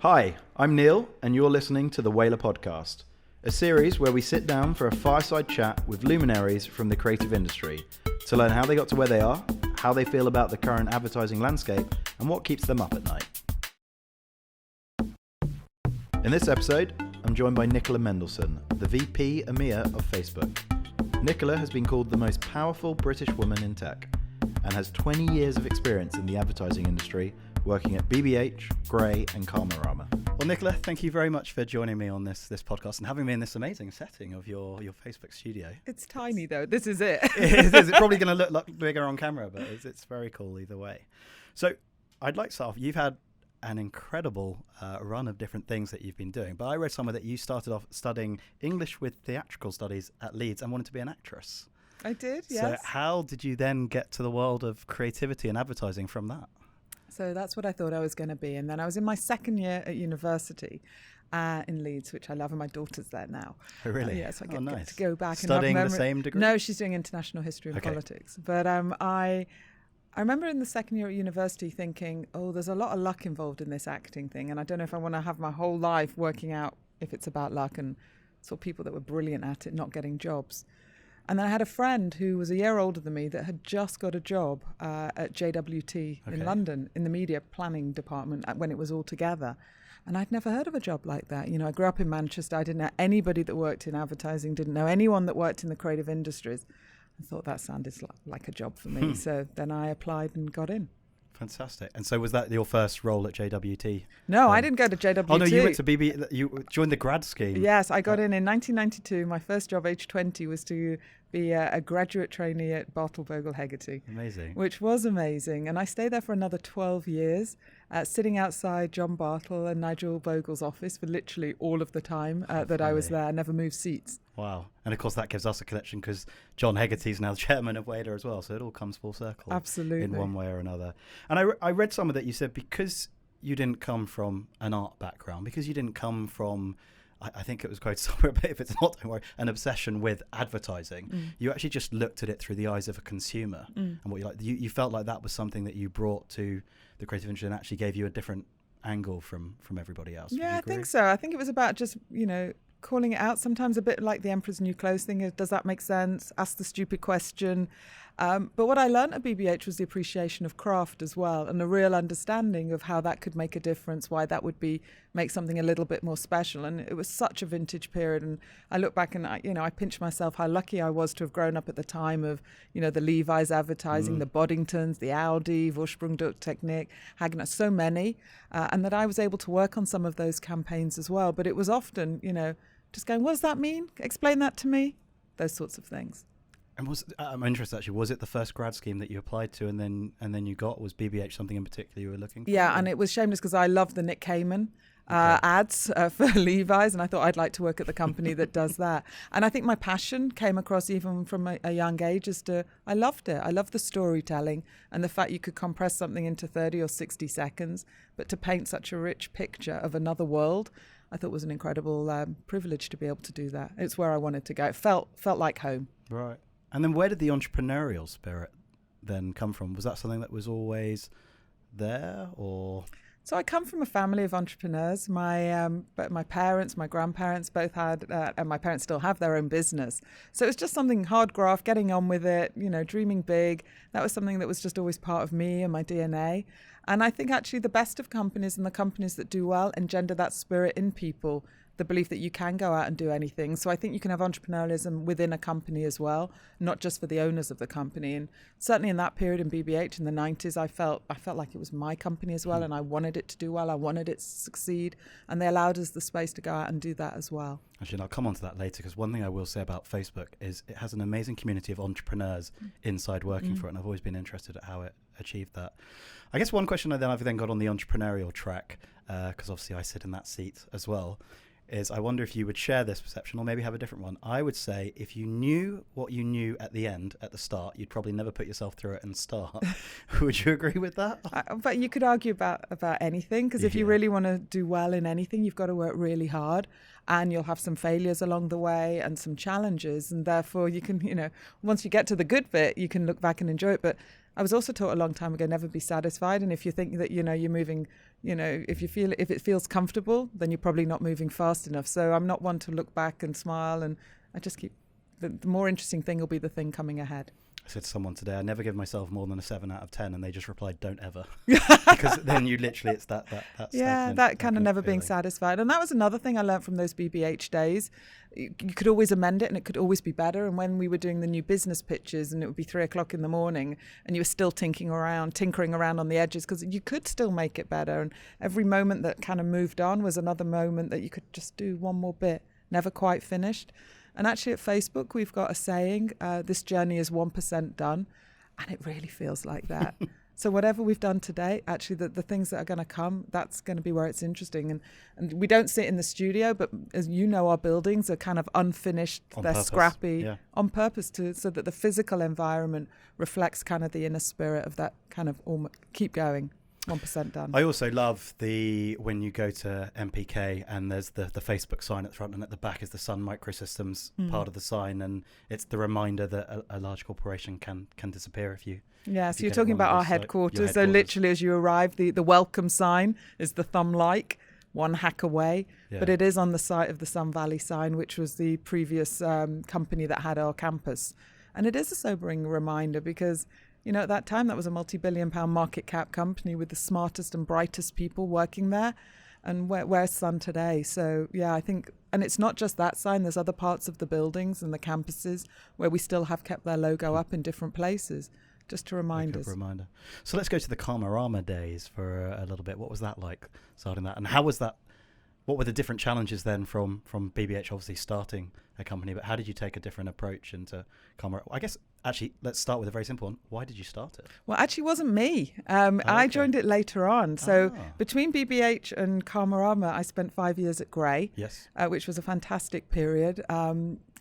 Hi, I'm Neil, and you're listening to the Whalar podcast, a series where we sit down for a fireside chat with luminaries from the creative industry to learn how they got to where they are, how they feel about the current advertising landscape, and what keeps them up at night. In this episode, I'm joined by Nicola Mendelssohn, the VP EMEA of Facebook. Nicola has been called the most powerful British woman in tech and has 20 years of experience in the advertising industry, working at BBH, Grey and Rama. Well, Nicola, thank you very much for joining me on this podcast and having me in this amazing setting of your Facebook studio. It's tiny though. This is it. It's probably going to look bigger on camera, but it's very cool either way. So I'd like to start off. You've had an incredible run of different things that you've been doing, but I read somewhere that you started off studying English with theatrical studies at Leeds and wanted to be an actress. I did, yes. So how did you then get to the world of creativity and advertising from that? So that's what I thought I was going to be. And then I was in my second year at university in Leeds, which I love, and my daughter's there now. Oh, really? Yes, I get nice. to go back Studying and have the same degree? No, she's doing international history and Okay. politics. But I remember in the second year at university thinking, oh, there's a lot of luck involved in this acting thing. And I don't know if I want to have my whole life working out if it's about luck, and saw people that were brilliant at it not getting jobs. And then I had a friend who was a year older than me that had just got a job at JWT in London in the media planning department when it was all together. And I'd never heard of a job like that. You know, I grew up in Manchester. I didn't know anybody that worked in advertising, didn't know anyone that worked in the creative industries. I thought that sounded like a job for me. So then I applied and got in. Fantastic. And so was that your first role at JWT? No, I didn't go to JWT. Oh, no, you went to BB. You joined the grad scheme. Yes, I got in 1992. My first job, age 20, was to be a graduate trainee at Bartle Bogle Hegarty. Amazing. Which was amazing. And I stayed there for another 12 years, sitting outside John Bartle and Nigel Bogle's office for literally all of the time that I was there. I never moved seats. Wow. And of course that gives us a connection because John Hegarty's now chairman of Whalar as well. So it all comes full circle. Absolutely. In one way or another. And I read somewhere that you said because you didn't come from an art background, because you didn't come from, I think it was quoted somewhere, but if it's not, don't worry, an obsession with advertising, you actually just looked at it through the eyes of a consumer. And what you like, you felt like that was something that you brought to the creative industry and actually gave you a different angle from everybody else. Yeah, I think so. I think it was about just, calling it out, sometimes a bit like the Emperor's New Clothes thing. Does that make sense? Ask the stupid question. But what I learned at BBH was the appreciation of craft as well, and a real understanding of how that could make a difference, why that would make something a little bit more special. And it was such a vintage period. And I look back and I pinch myself how lucky I was to have grown up at the time of, the Levi's advertising, the Boddingtons, the Audi, Vorsprung Technik, Hagner, so many, and that I was able to work on some of those campaigns as well. But it was often, just going, what does that mean? Explain that to me. Those sorts of things. And I'm interested actually, was it the first grad scheme that you applied to and then you got? Was BBH something in particular you were looking for? Yeah, and it was shameless because I love the Nick Kamen ads for Levi's, and I thought I'd like to work at the company that does that. And I think my passion came across even from a young age as to, I loved it. I loved the storytelling and the fact you could compress something into 30 or 60 seconds, but to paint such a rich picture of another world, I thought was an incredible privilege to be able to do that. It's where I wanted to go. It felt like home. Right. And then where did the entrepreneurial spirit then come from? Was that something that was always there, or? So I come from a family of entrepreneurs. My parents, my grandparents both had, and my parents still have their own business. So it was just something hard graft, getting on with it, dreaming big. That was something that was just always part of me and my DNA. And I think actually the best of companies and the companies that do well engender that spirit in people, the belief that you can go out and do anything. So I think you can have entrepreneurialism within a company as well, not just for the owners of the company. And certainly in that period in BBH in the 90s, I felt like it was my company as well, and I wanted it to do well. I wanted it to succeed, and they allowed us the space to go out and do that as well. Actually, and I'll come on to that later, because one thing I will say about Facebook is it has an amazing community of entrepreneurs inside working for it, and I've always been interested at how it achieved that. I guess one question I've then got on the entrepreneurial track, because obviously I sit in that seat as well, is I wonder if you would share this perception or maybe have a different one. I would say if you knew what you knew at the start, you'd probably never put yourself through it and start. Would you agree with that? But you could argue about anything, because if you really want to do well in anything, you've got to work really hard, and you'll have some failures along the way and some challenges. And therefore you can, once you get to the good bit, you can look back and enjoy it. But I was also taught a long time ago, never be satisfied. And if you think that, you're moving, if it feels comfortable, then you're probably not moving fast enough. So I'm not one to look back and smile. And I just keep, the more interesting thing will be the thing coming ahead. I said to someone today, I never give myself more than a 7 out of 10, and they just replied, "Don't ever," because then you literally, it's that yeah, that kind of never being satisfied. And that was another thing I learned from those BBH days. You could always amend it, and it could always be better. And when we were doing the new business pitches, and it would be 3:00 in the morning, and you were still tinkering around on the edges, because you could still make it better. And every moment that kind of moved on was another moment that you could just do one more bit, never quite finished. And actually at Facebook, we've got a saying, this journey is 1% done. And it really feels like that. So whatever we've done today, actually the things that are going to come, that's going to be where it's interesting. And we don't sit in the studio, but as you know, our buildings are kind of unfinished. They're scrappy on purpose so that the physical environment reflects kind of the inner spirit of that kind of keep going. 1% done. I also love when you go to MPK and there's the Facebook sign at the front, and at the back is the Sun Microsystems part of the sign, and it's the reminder that a large corporation can disappear if you. Yeah, so you're talking about our headquarters. So literally, as you arrive, the welcome sign is the thumb-like, one hack away, but it is on the site of the Sun Valley sign, which was the previous company that had our campus, and it is a sobering reminder because. At that time, that was a multi-billion-pound market cap company with the smartest and brightest people working there. And where's Sun today? So, yeah, I think, and it's not just that sign. There's other parts of the buildings and the campuses where we still have kept their logo up in different places, just to remind us. Reminder. So let's go to the Rama days for a little bit. What was that like, starting that? And how was that? What were the different challenges then from BBH, obviously starting a company, but how did you take a different approach into Rama? I guess, actually, let's start with a very simple one. Why did you start it? Well, actually, it wasn't me. I joined it later on. So between BBH and Rama, I spent 5 years at Grey, which was a fantastic period.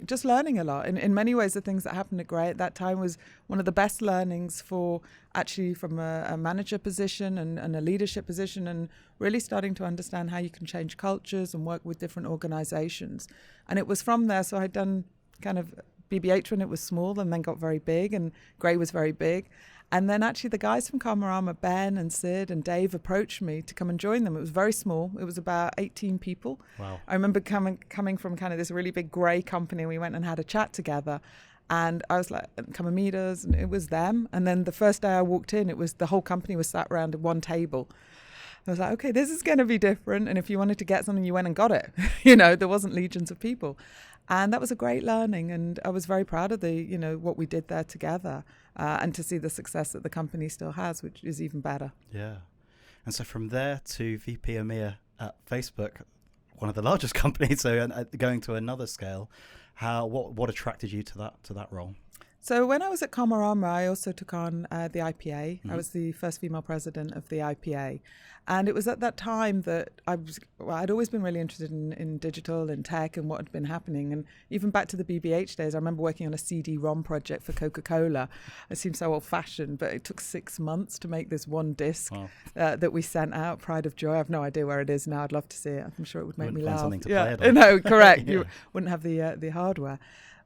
Just learning a lot. In many ways, the things that happened at Grey at that time was one of the best learnings from a manager position and a leadership position, and really starting to understand how you can change cultures and work with different organizations. And it was from there. So I'd done kind of BBH when it was small and then got very big, and Grey was very big. And then actually the guys from Rama, Ben and Sid and Dave, approached me to come and join them. It was very small. It was about 18 people. Wow. I remember coming from kind of this really big Grey company. We went and had a chat together. And I was like, come and meet us. And it was them. And then the first day I walked in, it was the whole company was sat around at one table. I was like, okay, this is going to be different. And if you wanted to get something, you went and got it. There wasn't legions of people. And that was a great learning. And I was very proud of what we did there together, and to see the success that the company still has, which is even better. Yeah. And so from there to VP EMEA at Facebook, one of the largest companies, so going to another scale, what attracted you to that role? So when I was at Rama, I also took on the IPA. Mm-hmm. I was the first female president of the IPA. And it was at that time that I'd always been really interested in digital and tech and what had been happening. And even back to the BBH days, I remember working on a CD-ROM project for Coca-Cola. It seems so old-fashioned, but it took 6 months to make this one disc that we sent out, Pride of Joy. I have no idea where it is now. I'd love to see it. I'm sure it would make me laugh. Something to play it on. No, correct. You wouldn't have the hardware.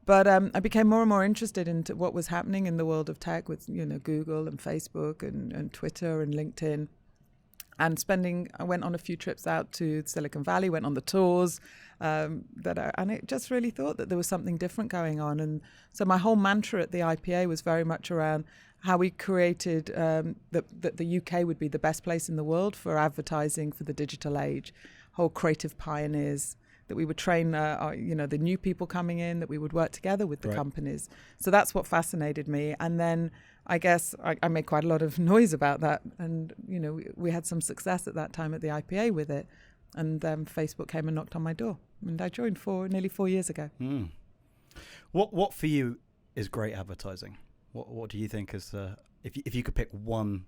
But I became more and more interested into what was happening in the world of tech with Google and Facebook and Twitter and LinkedIn. And I went on a few trips out to Silicon Valley, went on the tours, and it just really thought that there was something different going on. And so my whole mantra at the IPA was very much around how we created that the UK would be the best place in the world for advertising for the digital age, whole creative pioneers, that we would train the new people coming in, that we would work together with the companies. So that's what fascinated me. And then I guess I made quite a lot of noise about that. And, we had some success at that time at the IPA with it. And Facebook came and knocked on my door. And I joined nearly 4 years ago. Mm. What for you is great advertising? What do you think is, if you could pick one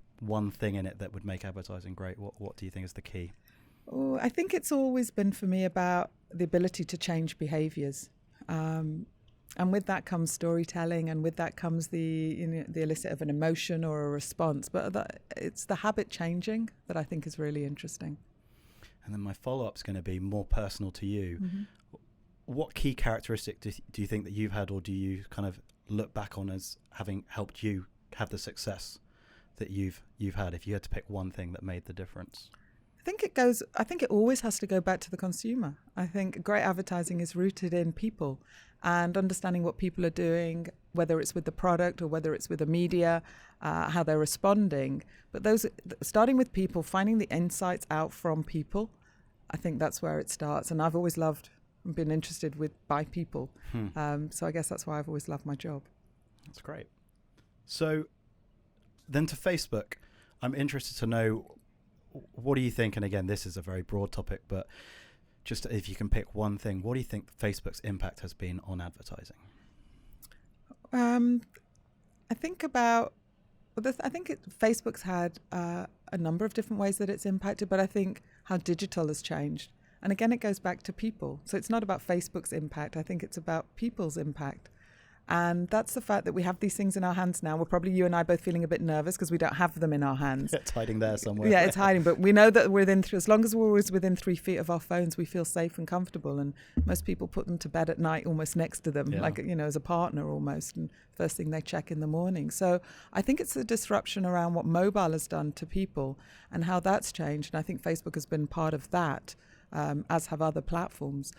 thing in it that would make advertising great, what do you think is the key? Oh, I think it's always been for me about the ability to change behaviors. And with that comes storytelling, and with that comes the elicit of an emotion or a response. But it's the habit changing that I think is really interesting. And then my follow-up is going to be more personal to you. Mm-hmm. What key characteristic do you think that you've had, or do you kind of look back on as having helped you have the success that you've had, if you had to pick one thing that made the difference? I think it always has to go back to the consumer. I think great advertising is rooted in people and understanding what people are doing, whether it's with the product or whether it's with the media, how they're responding. But starting with people, finding the insights out from people, I think that's where it starts. And I've always loved and been interested by people. So I guess that's why I've always loved my job. That's great. So then to Facebook, I'm interested to know, what do you think? And again, this is a very broad topic, but just if you can pick one thing, what do you think Facebook's impact has been on advertising? I think Facebook's had a number of different ways that it's impacted, but I think how digital has changed. And again, it goes back to people. So it's not about Facebook's impact. I think it's about people's impact. And that's the fact that we have these things in our hands now. We're probably, you and I, both feeling a bit nervous because we don't have them in our hands. It's hiding there somewhere. Yeah, it's hiding. But we know that as long as we're always within 3 feet of our phones, we feel safe and comfortable. And most people put them to bed at night almost next to them, like, as a partner almost. And first thing they check in the morning. So I think it's the disruption around what mobile has done to people and how that's changed. And I think Facebook has been part of that, as have other platforms.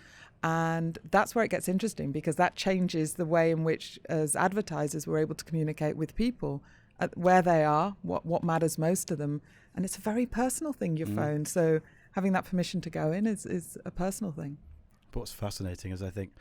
And that's where it gets interesting, because that changes the way in which, as advertisers, we're able to communicate with people at where they are, what matters most to them. And it's a very personal thing, your phone. So having that permission to go in is a personal thing. But what's fascinating is, I think,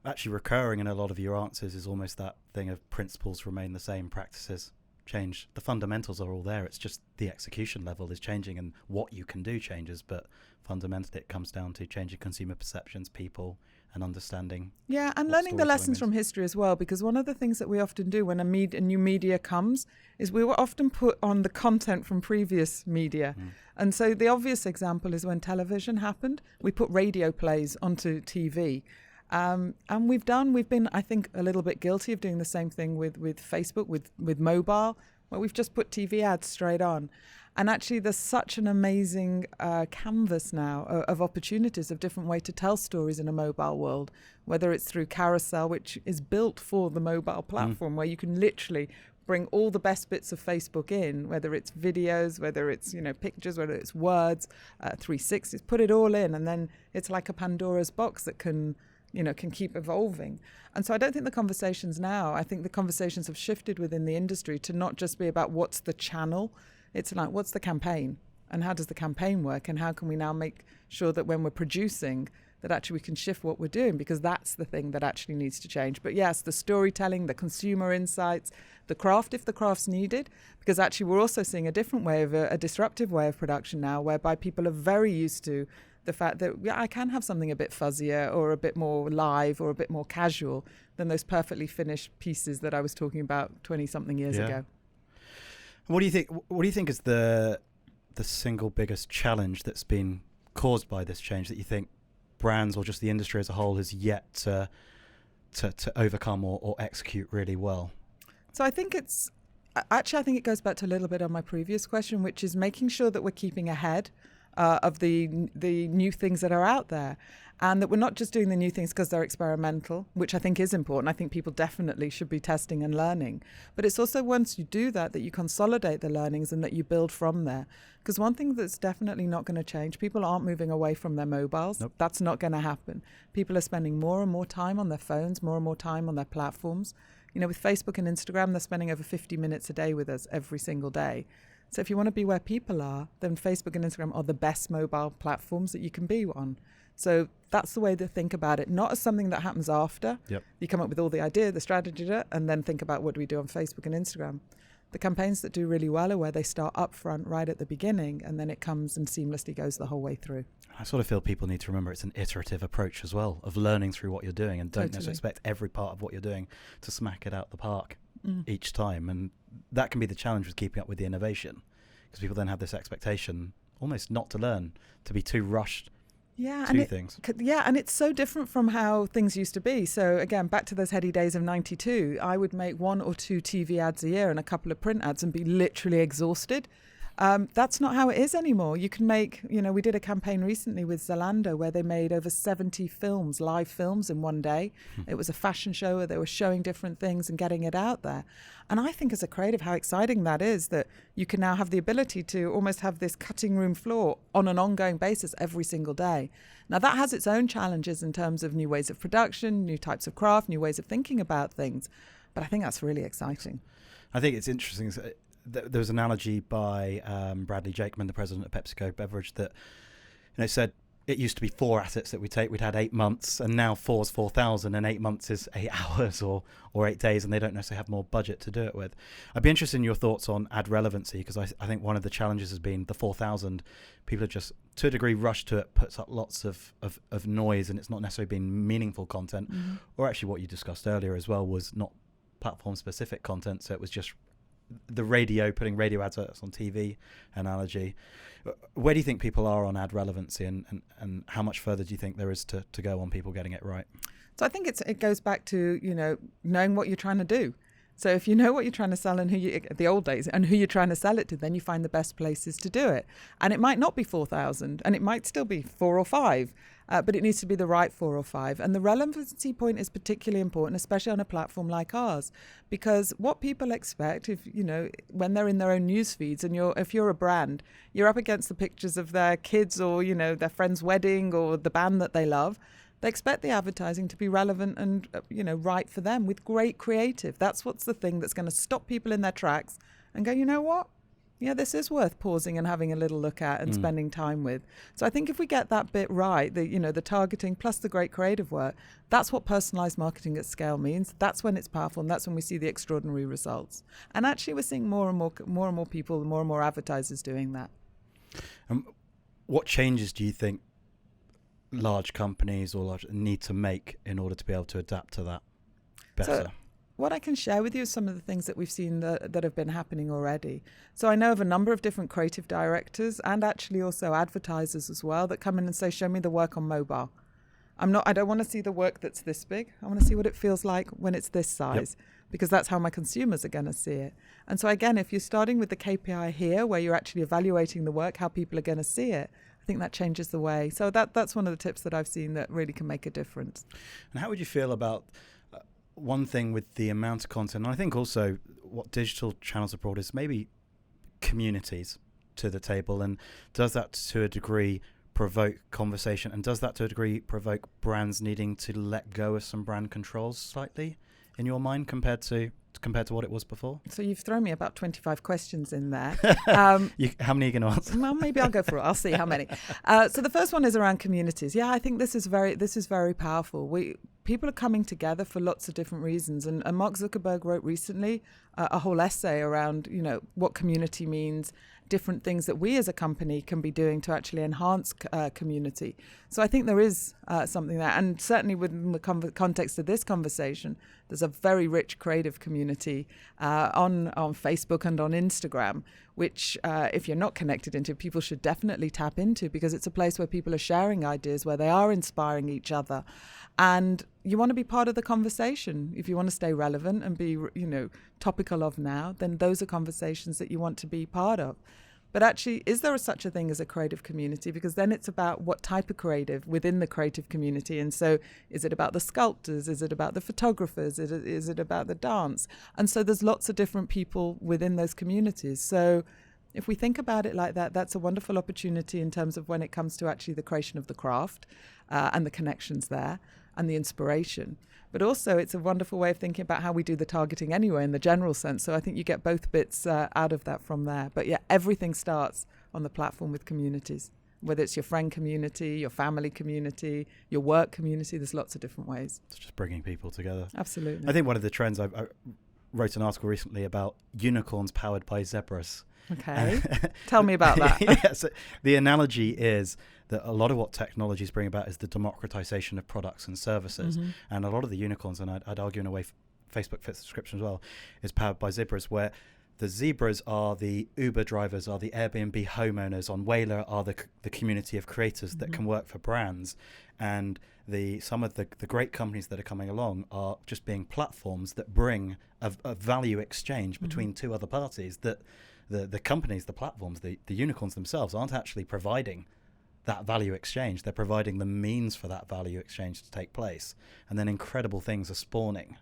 actually recurring in a lot of your answers is almost that thing of principles remain the same, practices change. The fundamentals are all there. It's just the execution level is changing and what you can do changes. But fundamentally, it comes down to changing consumer perceptions, people, and understanding. Yeah, and learning the lessons from history as well, because one of the things that we often do when a new media comes is we will often put on the content from previous media. And so the obvious example is when television happened, we put radio plays onto TV. And we've been, I think, a little bit guilty of doing the same thing with Facebook, with mobile, where we've just put TV ads straight on. And actually, there's such an amazing canvas now of opportunities of different way to tell stories in a mobile world, whether it's through Carousel, which is built for the mobile platform, where you can literally bring all the best bits of Facebook in, whether it's videos, whether it's pictures, whether it's words, 360s, put it all in, and then it's like a Pandora's box that can keep evolving. And so I don't think the conversations now, I think the conversations have shifted within the industry to not just be about what's the channel, it's like what's the campaign and how does the campaign work, and how can we now make sure that when we're producing that actually we can shift what we're doing, because that's the thing that actually needs to change. But yes, the storytelling, the consumer insights, the craft, if the craft's needed, because actually we're also seeing a different way of a disruptive way of production now, whereby people are very used to the fact that I can have something a bit fuzzier or a bit more live or a bit more casual than those perfectly finished pieces that I was talking about 20-something years ago. What do you think is the single biggest challenge that's been caused by this change that you think brands or just the industry as a whole has yet to overcome or execute really well? So I think I think it goes back to a little bit on my previous question, which is making sure that we're keeping ahead of the new things that are out there, and that we're not just doing the new things because they're experimental, which I think is important. I think people definitely should be testing and learning. But it's also once you do that you consolidate the learnings and that you build from there. Because one thing that's definitely not going to change, people aren't moving away from their mobiles. Nope. That's not going to happen. People are spending more and more time on their phones, more and more time on their platforms. With Facebook and Instagram, they're spending over 50 minutes a day with us every single day. So if you want to be where people are, then Facebook and Instagram are the best mobile platforms that you can be on. So that's the way to think about it, not as something that happens after. Yep. You come up with all the idea, the strategy, and then think about what do we do on Facebook and Instagram. The campaigns that do really well are where they start up front right at the beginning, and then it comes and seamlessly goes the whole way through. I sort of feel people need to remember it's an iterative approach as well, of learning through what you're doing, and don't necessarily expect every part of what you're doing to smack it out the park each time. And that can be the challenge with keeping up with the innovation, because people then have this expectation almost not to learn, to be too rushed to things. Yeah, and it's so different from how things used to be. So again, back to those heady days of 92, I would make 1 or 2 TV ads a year and a couple of print ads and be literally exhausted. That's not how it is anymore. You can make, we did a campaign recently with Zalando where they made over 70 films, live films in one day. It was a fashion show where they were showing different things and getting it out there. And I think as a creative, how exciting that is, that you can now have the ability to almost have this cutting room floor on an ongoing basis every single day. Now that has its own challenges in terms of new ways of production, new types of craft, new ways of thinking about things. But I think that's really exciting. I think it's interesting. There was an analogy by Bradley Jakeman, the president of PepsiCo Beverage, that said it used to be 4 assets that we take. We'd had 8 months, and now 4 is 4,000, and 8 months is 8 hours or 8 days, and they don't necessarily have more budget to do it with. I'd be interested in your thoughts on ad relevancy, because I think one of the challenges has been the 4,000. People are just, to a degree, rushed to it, puts up lots of noise, and it's not necessarily been meaningful content. Mm-hmm. Or actually what you discussed earlier as well was not platform-specific content, so it was just the radio, putting radio adverts on TV analogy. Where do you think people are on ad relevancy, and how much further do you think there is to go on people getting it right? So I think it goes back to, knowing what you're trying to do. So if you know what you're trying to sell and the old days, and who you're trying to sell it to, then you find the best places to do it. And it might not be 4,000, and it might still be 4 or 5, but it needs to be the right 4 or 5. And the relevancy point is particularly important, especially on a platform like ours, because what people expect, when they're in their own news feeds, and if you're a brand, you're up against the pictures of their kids or, their friend's wedding or the band that they love. They expect the advertising to be relevant and, right for them with great creative. That's what's the thing that's going to stop people in their tracks and go, you know what? Yeah, this is worth pausing and having a little look at and spending time with. So I think if we get that bit right, the targeting plus the great creative work, that's what personalized marketing at scale means. That's when it's powerful, and that's when we see the extraordinary results. And actually, we're seeing more and more people, more and more advertisers doing that. What changes do you think large companies need to make in order to be able to adapt to that better? So what I can share with you is some of the things that we've seen that have been happening already. So I know of a number of different creative directors and actually also advertisers as well that come in and say, show me the work on mobile. I don't want to see the work that's this big. I want to see what it feels like when it's this size, because that's how my consumers are going to see it. And so again, if you're starting with the KPI here, where you're actually evaluating the work, how people are going to see it, I think that changes the way. So that's one of the tips that I've seen that really can make a difference. And how would you feel about one thing with the amount of content, and I think also what digital channels have brought is maybe communities to the table, and does that to a degree provoke conversation, and does that to a degree provoke brands needing to let go of some brand controls slightly in your mind compared to what it was before? So you've thrown me about 25 questions in there. How many are you going to answer? Well, maybe I'll go for it. I'll see how many. So the first one is around communities. Yeah, I think this is very powerful. People are coming together for lots of different reasons. And Mark Zuckerberg wrote recently a whole essay around, what community means, different things that we as a company can be doing to actually enhance community. So I think there is something there. And certainly within the context of this conversation, there's a very rich creative community on Facebook and on Instagram, which if you're not connected into, people should definitely tap into, because it's a place where people are sharing ideas, where they are inspiring each other. And you want to be part of the conversation. If you want to stay relevant and be, topical of now, then those are conversations that you want to be part of. But actually, is there such a thing as a creative community? Because then it's about what type of creative within the creative community. And so is it about the sculptors? Is it about the photographers? Is it about the dance? And so there's lots of different people within those communities. So if we think about it like that, that's a wonderful opportunity in terms of when it comes to actually the creation of the craft and the connections there and the inspiration. But also it's a wonderful way of thinking about how we do the targeting anyway in the general sense. So I think you get both bits out of that from there. But yeah, everything starts on the platform with communities, whether it's your friend community, your family community, your work community. There's lots of different ways. It's just bringing people together. Absolutely. I think one of the trends, I wrote an article recently about unicorns powered by zebras. Okay. Tell me about that. Yeah, so the analogy is that a lot of what technologies bring about is the democratization of products and services. Mm-hmm. And a lot of the unicorns, and I'd argue in a way Facebook fits the description as well, is powered by zebras, where the zebras are the Uber drivers, are the Airbnb homeowners. On Whalar are the community of creators that can work for brands. And some of the great companies that are coming along are just being platforms that bring a value exchange between two other parties that the companies, the platforms, the unicorns themselves aren't actually providing that value exchange. They're providing the means for that value exchange to take place, and then incredible things are spawning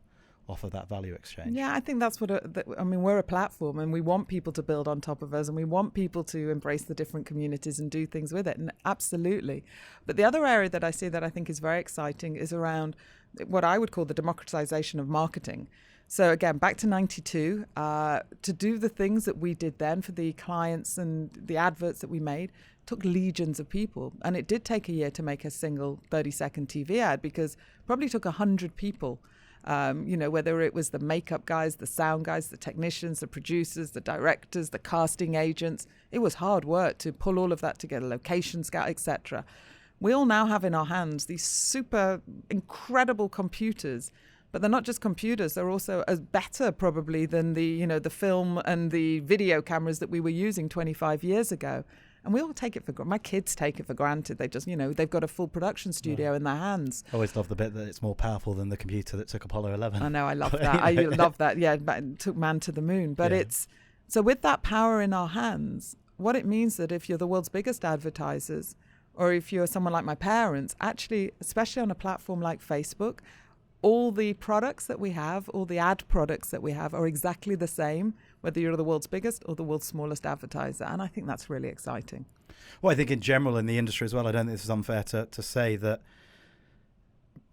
off of that value exchange. Yeah, I think that's what we're a platform, and we want people to build on top of us, and we want people to embrace the different communities and do things with it, and absolutely. But the other area that I see that I think is very exciting is around what I would call the democratization of marketing. So again, back to 92, to do the things that we did then for the clients and the adverts that we made took legions of people. And it did take a year to make a single 30-second TV ad, because probably took 100 people, whether it was the makeup guys, the sound guys, the technicians, the producers, the directors, the casting agents. It was hard work to pull all of that together, location scout, etc. We all now have in our hands these super incredible computers. But they're not just computers, they're also as better probably than the film and the video cameras that we were using 25 years ago. And we all take it for granted. My kids take it for granted. They just, they've got a full production studio in their hands. I always love the bit that it's more powerful than the computer that took Apollo 11. I know, I love that. I love that. Yeah, took man to the moon. But so with that power in our hands, what it means that if you're the world's biggest advertisers, or if you're someone like my parents, actually, especially on a platform like Facebook, all the products that we have, all the ad products that we have are exactly the same, whether you're the world's biggest or the world's smallest advertiser. And I think that's really exciting. Well, I think in general in the industry as well, I don't think this is unfair to say that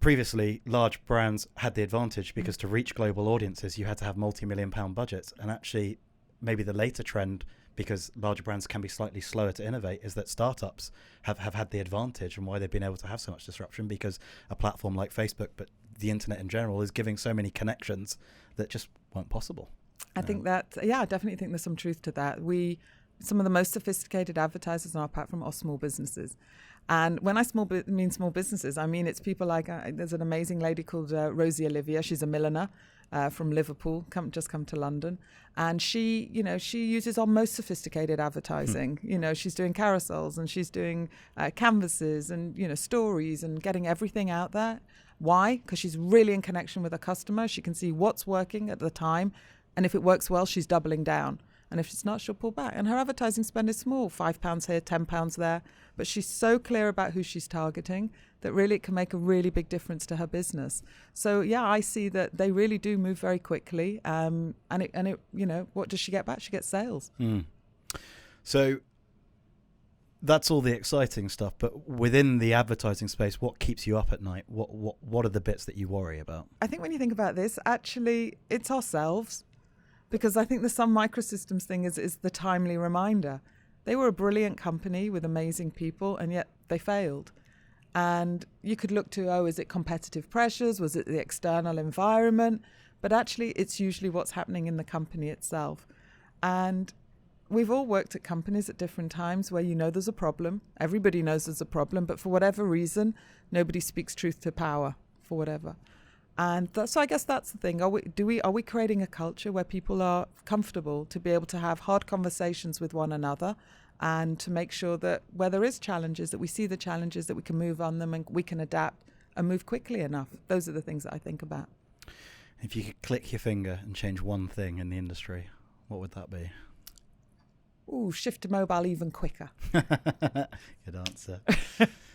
previously large brands had the advantage because to reach global audiences, you had to have multi-million-pound budgets. And actually, maybe the later trend, because larger brands can be slightly slower to innovate, is that startups have had the advantage, and why they've been able to have so much disruption, because a platform like Facebook, but the internet in general, is giving so many connections that just weren't possible. I think that, I definitely think there's some truth to that. Some of the most sophisticated advertisers on our platform are small businesses. And when I mean small businesses, I mean it's people like, there's an amazing lady called Rosie Olivia. She's a milliner from Liverpool, just come to London. And she uses our most sophisticated advertising. She's doing carousels, and she's doing canvases and, stories, and getting everything out there. Why? Because she's really in connection with her customer. She can see what's working at the time. And if it works well, she's doubling down. And if it's not, she'll pull back. And her advertising spend is small, £5 here, £10 there. But she's so clear about who she's targeting that really it can make a really big difference to her business. So, I see that they really do move very quickly. And what does she get back? She gets sales. So that's all the exciting stuff. But within the advertising space, what keeps you up at night? What are the bits that you worry about? I think when you think about this, actually, it's ourselves. Because I think the Sun Microsystems thing is the timely reminder. They were a brilliant company with amazing people, and yet they failed. And you could look to, is it competitive pressures? Was it the external environment? But actually, it's usually what's happening in the company itself. And we've all worked at companies at different times where there's a problem. Everybody knows there's a problem, but for whatever reason, nobody speaks truth to power, for whatever. And so I guess that's the thing. Are we creating a culture where people are comfortable to be able to have hard conversations with one another, and to make sure that where there is challenges, that we see the challenges, that we can move on them, and we can adapt and move quickly enough? Those are the things that I think about. If you could click your finger and change one thing in the industry, what would that be? Shift to mobile even quicker. Good answer.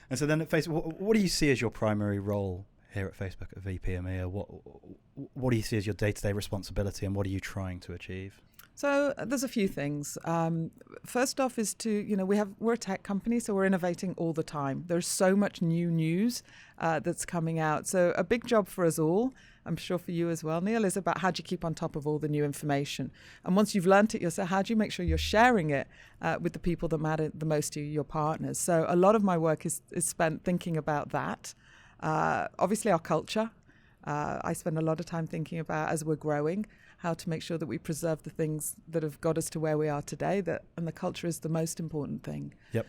And so then at Facebook, what do you see as your primary role here at Facebook at VP EMEA? What do you see as your day-to-day responsibility, and what are you trying to achieve? So there's a few things. First off is we're a tech company, so we're innovating all the time. There's so much new news that's coming out. So a big job for us all, I'm sure for you as well, Neil, is about how do you keep on top of all the new information. And once you've learnt it yourself, how do you make sure you're sharing it with the people that matter the most to you, your partners? So a lot of my work is spent thinking about that. Obviously our culture. I spend a lot of time thinking about, as we're growing, how to make sure that we preserve the things that have got us to where we are today, and the culture is the most important thing. Yep.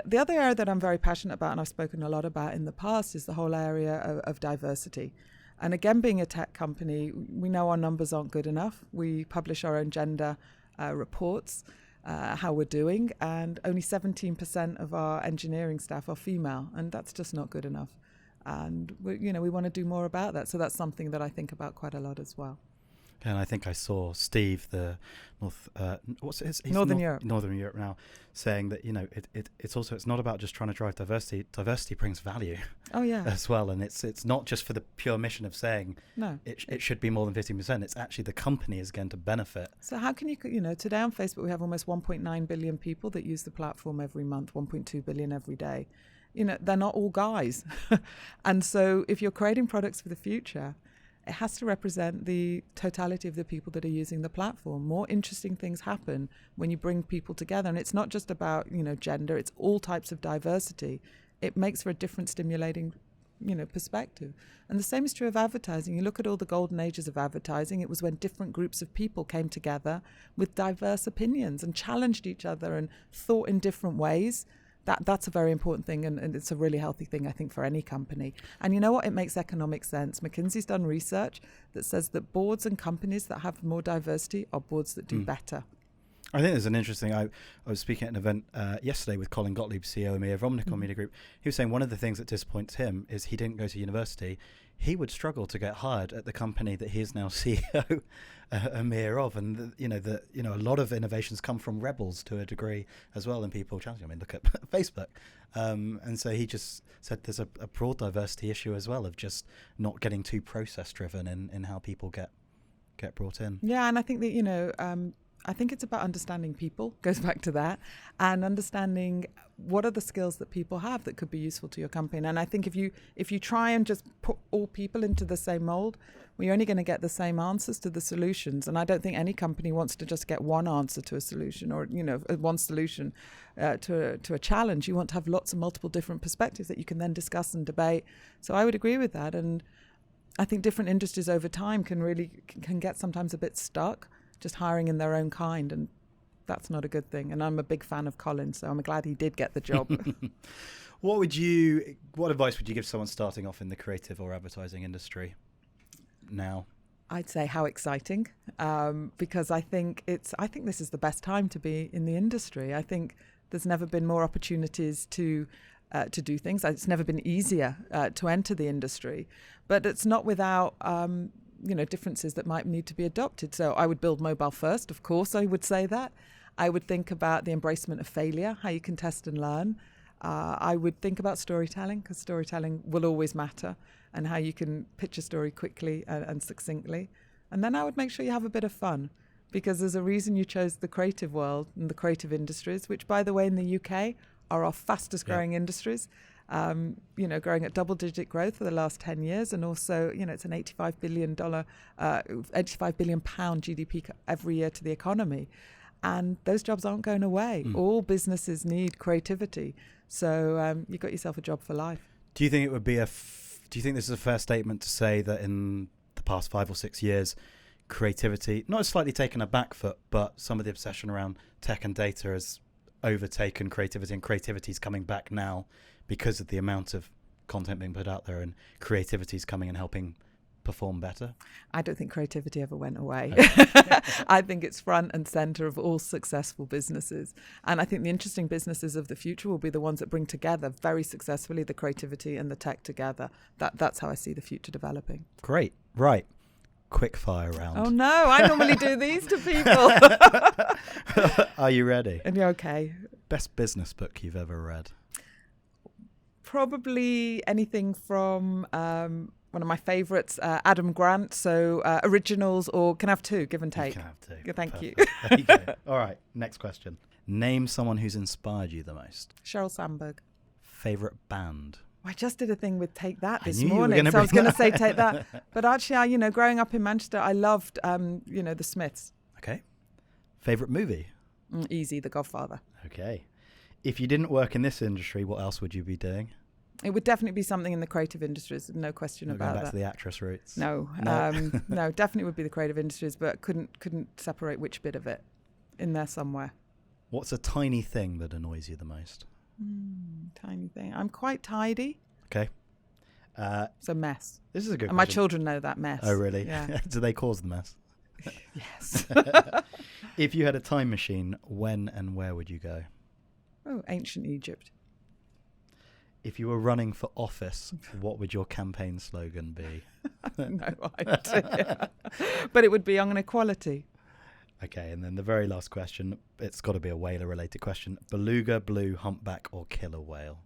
The other area that I'm very passionate about, and I've spoken a lot about in the past, is the whole area of diversity. And again, being a tech company, we know our numbers aren't good enough. We publish our own gender reports, how we're doing, and only 17% of our engineering staff are female, and that's just not good enough. And we want to do more about that. So that's something that I think about quite a lot as well. And I think I saw Steve, the he's Northern Europe. Northern Europe now, saying that it's not about just trying to drive diversity. Diversity brings value. Oh yeah. As well, and it's not just for the pure mission of saying no, it should be more than 15%. It's actually the company is going to benefit. So how can you today on Facebook we have almost 1.9 billion people that use the platform every month, 1.2 billion every day. They're not all guys, and so if you're creating products for the future, it has to represent the totality of the people that are using the platform. More interesting things happen when you bring people together. And it's not just about, gender, it's all types of diversity. It makes for a different stimulating, perspective. And the same is true of advertising. You look at all the golden ages of advertising, it was when different groups of people came together with diverse opinions and challenged each other and thought in different ways. That's a very important thing, and it's a really healthy thing, I think, for any company. And you know what? It makes economic sense. McKinsey's done research that says that boards and companies that have more diversity are boards that do better. I think there's an interesting... I was speaking at an event yesterday with Colin Gottlieb, CEO EMEA of Nicola Media Group. He was saying one of the things that disappoints him is he didn't go to university. He would struggle to get hired at the company that he is now CEO EMEA of, and a lot of innovations come from rebels to a degree as well, and people challenging. I mean, look at Facebook, and so he just said there's a broad diversity issue as well of just not getting too process driven in how people get brought in. Yeah, and I think that I think it's about understanding people, goes back to that, and understanding what are the skills that people have that could be useful to your company. And I think if you try and just put all people into the same mold, we're only going to get the same answers to the solutions. And I don't think any company wants to just get one answer to a solution or, one solution to a challenge. You want to have lots of multiple different perspectives that you can then discuss and debate. So I would agree with that. And I think different industries over time can get sometimes a bit stuck just hiring in their own kind, and that's not a good thing. And I'm a big fan of Colin, so I'm glad he did get the job. What advice would you give someone starting off in the creative or advertising industry now? I'd say how exciting, because I think this is the best time to be in the industry. I think there's never been more opportunities to do things. It's never been easier to enter the industry, but it's not without differences that might need to be adopted. So I would build mobile first, of course, I would say that. I would think about the embracement of failure, how you can test and learn. I would think about storytelling, because storytelling will always matter, and how you can pitch a story quickly and succinctly. And then I would make sure you have a bit of fun, because there's a reason you chose the creative world and the creative industries, which, by the way, in the UK are our fastest growing industries. Growing at double-digit growth for the last 10 years, and also, it's an £85 billion GDP every year to the economy, and those jobs aren't going away. All businesses need creativity, so you've got yourself a job for life. Do you think it would be do you think this is a fair statement to say that in the past 5 or 6 years, creativity not has slightly taken a back foot, but some of the obsession around tech and data has overtaken creativity, and creativity is coming back now because of the amount of content being put out there, and creativity is coming and helping perform better? I don't think creativity ever went away. Okay. I think it's front and center of all successful businesses. And I think the interesting businesses of the future will be the ones that bring together very successfully the creativity and the tech together. That's how I see the future developing. Great. Right. Quick fire round. Oh no, I normally do these to people. Are you ready? And you're okay. Best business book you've ever read? Probably anything from one of my favourites, Adam Grant. So originals, or can I have two, give and take? You can have two. Thank Perfect. you. There you go. All right, next question. Name someone who's inspired you the most. Sheryl Sandberg. Favourite band? I just did a thing with Take That I this knew you were morning, gonna so I was bring going to that. say Take That. But actually, growing up in Manchester, I loved, the Smiths. Okay. Favourite movie? Easy, The Godfather. Okay. If you didn't work in this industry, what else would you be doing? It would definitely be something in the creative industries, no question Not about going that. back to the actress roots. No, no, definitely would be the creative industries, but couldn't separate which bit of it in there somewhere. What's a tiny thing that annoys you the most? Tiny thing. I'm quite tidy. Okay. It's a mess. This is a good And my question. children know that mess. Oh, really? Yeah. Do they cause the mess? Yes. If you had a time machine, when and where would you go? Oh, ancient Egypt. If you were running for office, what would your campaign slogan be? No idea. But it would be on equality. Okay, and then the very last question, it's got to be a whaler-related question. Beluga, blue, humpback, or killer whale?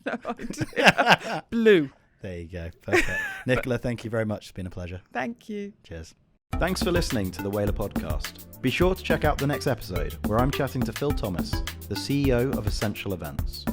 No idea. Blue. There you go. Perfect. Nicola, thank you very much. It's been a pleasure. Thank you. Cheers. Thanks for listening to the Whalar podcast. Be sure to check out the next episode where I'm chatting to Phil Thomas, the CEO of Essential Events.